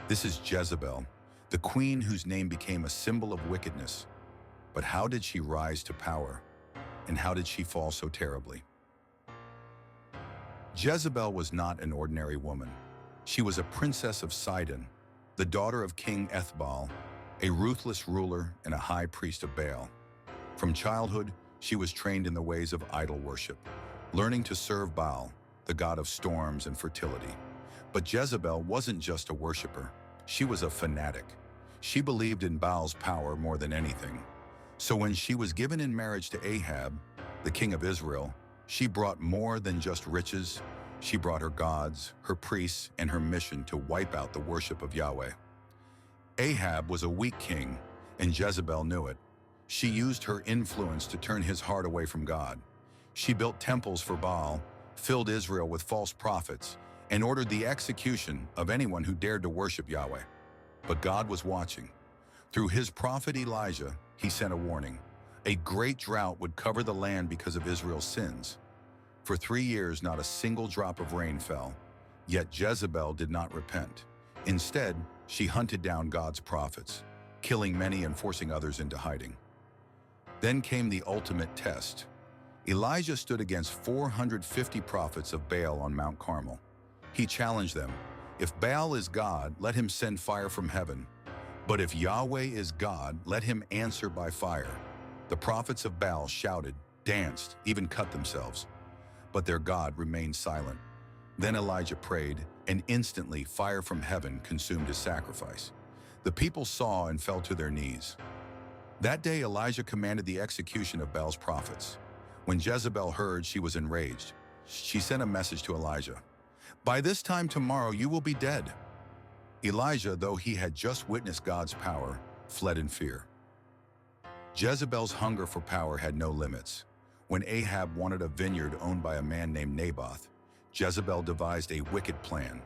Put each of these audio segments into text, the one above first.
This is Jezebel, the queen whose name became a symbol of wickedness. But how did she rise to power? And how did she fall so terribly? Jezebel was not an ordinary woman. She was a princess of Sidon, the daughter of King Ethbaal, a ruthless ruler and a high priest of Baal. From childhood, she was trained in the ways of idol worship, learning to serve Baal, the god of storms and fertility. But Jezebel wasn't just a worshiper. She was a fanatic. She believed in Baal's power more than anything. So when she was given in marriage to Ahab, the king of Israel, she brought more than just riches. She brought her gods, her priests, and her mission to wipe out the worship of Yahweh. Ahab was a weak king, and Jezebel knew it. She used her influence to turn his heart away from God. She built temples for Baal, filled Israel with false prophets, and ordered the execution of anyone who dared to worship Yahweh. But God was watching. Through his prophet Elijah, he sent a warning. A great drought would cover the land because of Israel's sins. For 3 years, not a single drop of rain fell. Yet Jezebel did not repent. Instead, she hunted down God's prophets, killing many and forcing others into hiding. Then came the ultimate test. Elijah stood against 450 prophets of Baal on Mount Carmel. He challenged them, "If Baal is God, let him send fire from heaven. But if Yahweh is God, let him answer by fire." The prophets of Baal shouted, danced, even cut themselves. But their God remained silent. Then Elijah prayed, and instantly fire from heaven consumed his sacrifice. The people saw and fell to their knees. That day Elijah commanded the execution of Baal's prophets. When Jezebel heard, she was enraged. She sent a message to Elijah, "By this time tomorrow you will be dead." Elijah, though he had just witnessed God's power, fled in fear. Jezebel's hunger for power had no limits. When Ahab wanted a vineyard owned by a man named Naboth, Jezebel devised a wicked plan.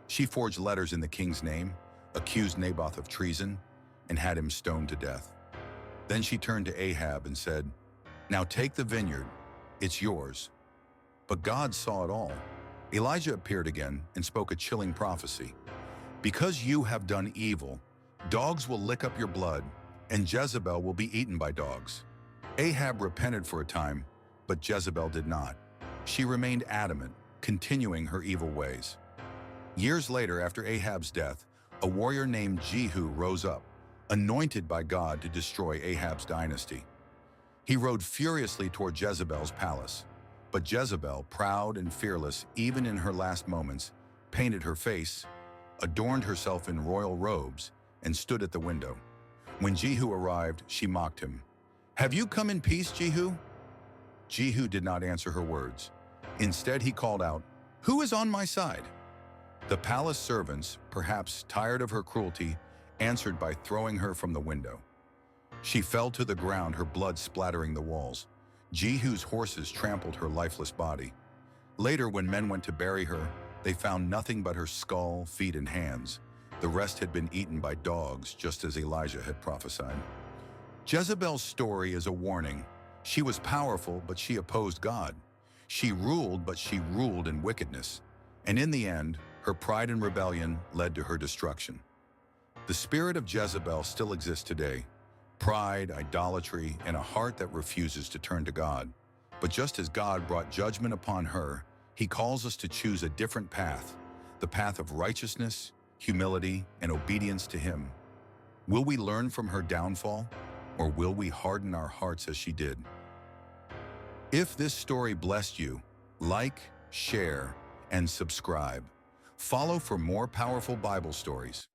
She forged letters in the king's name, accused Naboth of treason, and had him stoned to death. Then she turned to Ahab and said, "Now take the vineyard, it's yours." But God saw it all. Elijah appeared again and spoke a chilling prophecy. "Because you have done evil, dogs will lick up your blood, and Jezebel will be eaten by dogs." Ahab repented for a time, but Jezebel did not. She remained adamant, continuing her evil ways. Years later, after Ahab's death, a warrior named Jehu rose up, anointed by God to destroy Ahab's dynasty. He rode furiously toward Jezebel's palace. But Jezebel, proud and fearless even in her last moments, painted her face, adorned herself in royal robes, and stood at the window. When Jehu arrived, she mocked him. "Have you come in peace, Jehu?" Jehu did not answer her words. Instead, he called out, "Who is on my side?" The palace servants, perhaps tired of her cruelty, answered by throwing her from the window. She fell to the ground, her blood splattering the walls. Jehu's horses trampled her lifeless body. Later, when men went to bury her, they found nothing but her skull, feet, and hands. The rest had been eaten by dogs, just as Elijah had prophesied. Jezebel's story is a warning. She was powerful, but she opposed God. She ruled, but she ruled in wickedness. And in the end, her pride and rebellion led to her destruction. The spirit of Jezebel still exists today. Pride, idolatry, and a heart that refuses to turn to God. But just as God brought judgment upon her, he calls us to choose a different path, the path of righteousness, humility, and obedience to him. Will we learn from her downfall, or will we harden our hearts as she did? If this story blessed you, like, share, and subscribe. Follow for more powerful Bible stories.